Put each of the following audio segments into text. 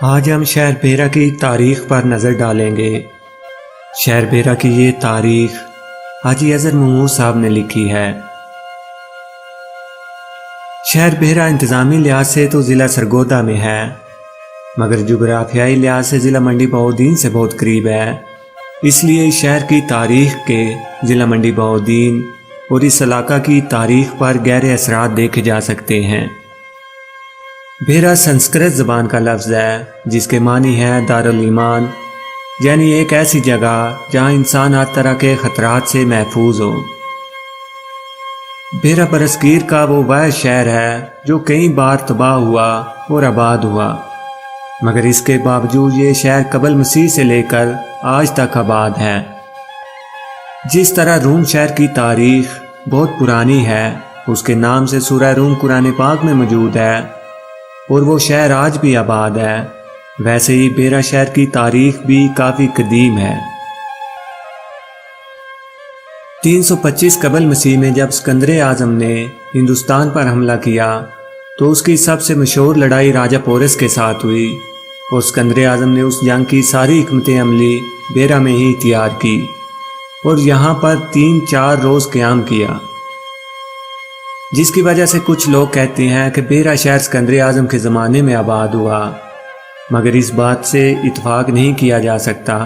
آج ہم شہر بیرا کی تاریخ پر نظر ڈالیں گے۔ شہر بیرا کی یہ تاریخ حاجی اظہر محمود صاحب نے لکھی ہے۔ شہر بیرا انتظامی لحاظ سے تو ضلع سرگودا میں ہے، مگر جغرافیائی لحاظ سے ضلع منڈی بہاؤالدین سے بہت قریب ہے۔ اس لیے شہر کی تاریخ کے ضلع منڈی بہاؤالدین اور اس علاقہ کی تاریخ پر گہرے اثرات دیکھے جا سکتے ہیں۔ بیرا سنسکرت زبان کا لفظ ہے جس کے معنی ہے دارالایمان، یعنی ایک ایسی جگہ جہاں انسان ہر طرح کے خطرات سے محفوظ ہو۔ بیرا برصغیر کا وہ واحد شہر ہے جو کئی بار تباہ ہوا اور آباد ہوا، مگر اس کے باوجود یہ شہر قبل مسیح سے لے کر آج تک آباد ہے۔ جس طرح روم شہر کی تاریخ بہت پرانی ہے، اس کے نام سے سورہ روم قرآن پاک میں موجود ہے اور وہ شہر آج بھی آباد ہے، ویسے ہی بیرا شہر کی تاریخ بھی کافی قدیم ہے۔ 325 قبل مسیح میں جب اسکندر اعظم نے ہندوستان پر حملہ کیا تو اس کی سب سے مشہور لڑائی راجہ پورس کے ساتھ ہوئی، اور اسکندر اعظم نے اس جنگ کی ساری حکمت عملی بیرا میں ہی تیار کی اور یہاں پر 3-4 روز قیام کیا، جس کی وجہ سے کچھ لوگ کہتے ہیں کہ بیرا شہر اسکندر اعظم کے زمانے میں آباد ہوا، مگر اس بات سے اتفاق نہیں کیا جا سکتا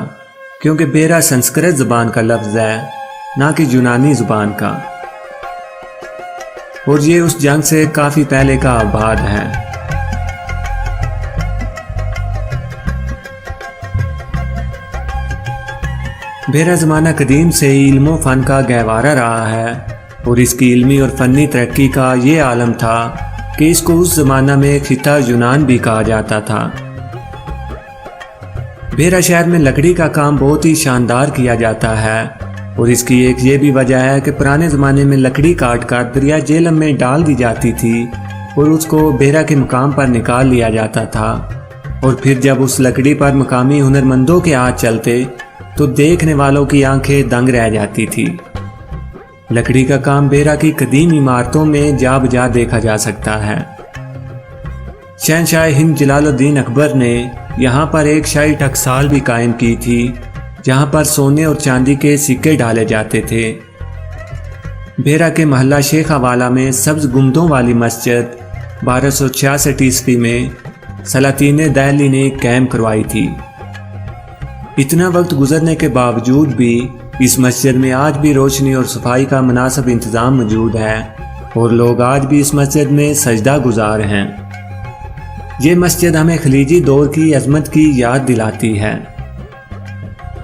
کیونکہ بیرا سنسکرت زبان کا لفظ ہے، نہ کہ یونانی زبان کا، اور یہ اس جنگ سے کافی پہلے کا آباد ہے۔ بیرا زمانہ قدیم سے ہی علم و فن کا گہوارہ رہا ہے، اور اس کی علمی اور فنی ترقی کا یہ عالم تھا کہ اس کو اس زمانہ میں خطہ یونان بھی کہا جاتا تھا۔ بیرا شہر میں لکڑی کا کام بہت ہی شاندار کیا جاتا ہے، اور اس کی ایک یہ بھی وجہ ہے کہ پرانے زمانے میں لکڑی کاٹ کر دریا جہلم میں ڈال دی جاتی تھی اور اس کو بیرا کے مقام پر نکال لیا جاتا تھا، اور پھر جب اس لکڑی پر مقامی ہنرمندوں کے ہاتھ چلتے تو دیکھنے والوں کی آنکھیں دنگ رہ جاتی تھی۔ لکڑی کا کام بیرا کی قدیم عمارتوں میں جا بجا دیکھا جا سکتا ہے۔ شہنشاہ ہند جلال الدین اکبر نے یہاں پر ایک شاہی ٹکسال بھی قائم کی تھی جہاں پر سونے اور چاندی کے سکے ڈالے جاتے تھے۔ بیرا کے محلہ شیخا والا میں سبز گنبدوں والی مسجد 1266 عیسوی میں سلاطین دہلی نے قائم کروائی تھی۔ اتنا وقت گزرنے کے باوجود بھی اس مسجد میں آج بھی روشنی اور صفائی کا مناسب انتظام موجود ہے، اور لوگ آج بھی اس مسجد میں سجدہ گزار ہیں۔ یہ مسجد ہمیں خلیجی دور کی عظمت کی یاد دلاتی ہے۔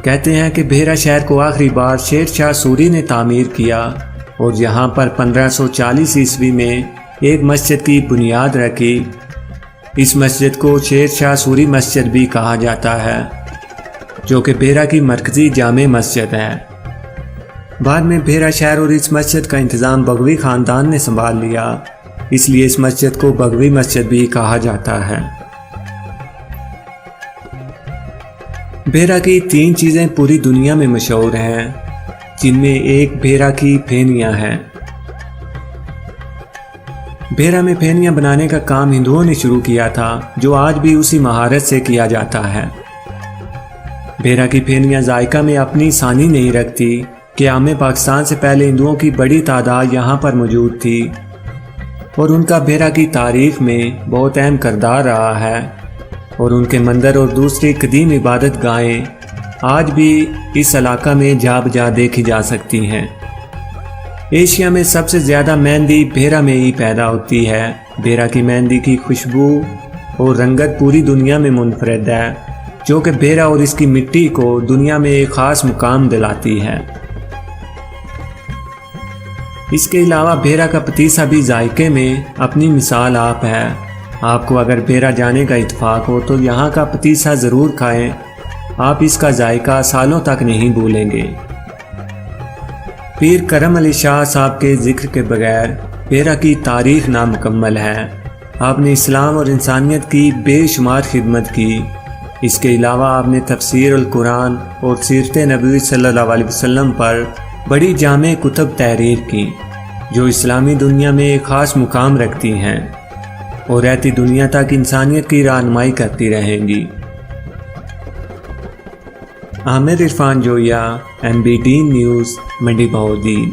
کہتے ہیں کہ بیرا شہر کو آخری بار شیر شاہ سوری نے تعمیر کیا، اور یہاں پر 1540 عیسوی میں ایک مسجد کی بنیاد رکھی۔ اس مسجد کو شیر شاہ سوری مسجد بھی کہا جاتا ہے، جو کہ بیرا کی مرکزی جامع مسجد ہے۔ بعد میں بیرا شہر اور اس مسجد کا انتظام بغوی خاندان نے سنبھال لیا، اس لیے اس مسجد کو بغوی مسجد بھی کہا جاتا ہے۔ بیرا کی 3 چیزیں پوری دنیا میں مشہور ہیں، جن میں ایک بیرا کی پھینیاں ہیں۔ بیرا میں پھینیاں بنانے کا کام ہندوؤں نے شروع کیا تھا، جو آج بھی اسی مہارت سے کیا جاتا ہے۔ بیرا کی پھینیاں ذائقہ میں اپنی ثانی نہیں رکھتی کہ عام پاکستان سے پہلے ہندوؤں کی بڑی تعداد یہاں پر موجود تھی، اور ان کا بیرا کی تاریخ میں بہت اہم کردار رہا ہے، اور ان کے مندر اور دوسری قدیم عبادت گاہیں آج بھی اس علاقہ میں جا بجا دیکھی جا سکتی ہیں۔ ایشیا میں سب سے زیادہ مہندی بیرا میں ہی پیدا ہوتی ہے۔ بیرا کی مہندی کی خوشبو اور رنگت پوری دنیا میں منفرد ہے، جو کہ بیرا اور اس کی مٹی کو دنیا میں ایک خاص مقام دلاتی ہے۔ اس کے علاوہ بیرا کا پتیسا بھی ذائقے میں اپنی مثال آپ ہے۔ آپ کو اگر بیرا جانے کا اتفاق ہو تو یہاں کا پتیسا ضرور کھائیں، آپ اس کا ذائقہ سالوں تک نہیں بھولیں گے۔ پیر کرم علی شاہ صاحب کے ذکر کے بغیر بیرا کی تاریخ نامکمل ہے۔ آپ نے اسلام اور انسانیت کی بے شمار خدمت کی۔ اس کے علاوہ آپ نے تفسیر القرآن اور سیرت نبوی صلی اللہ علیہ وسلم پر بڑی جامع کتب تحریر کی، جو اسلامی دنیا میں ایک خاص مقام رکھتی ہیں۔ اور رہتی دنیا تک انسانیت کی رہنمائی کرتی رہیں گی۔ عامر عرفان جویا، MBT نیوز، منڈی بہودی۔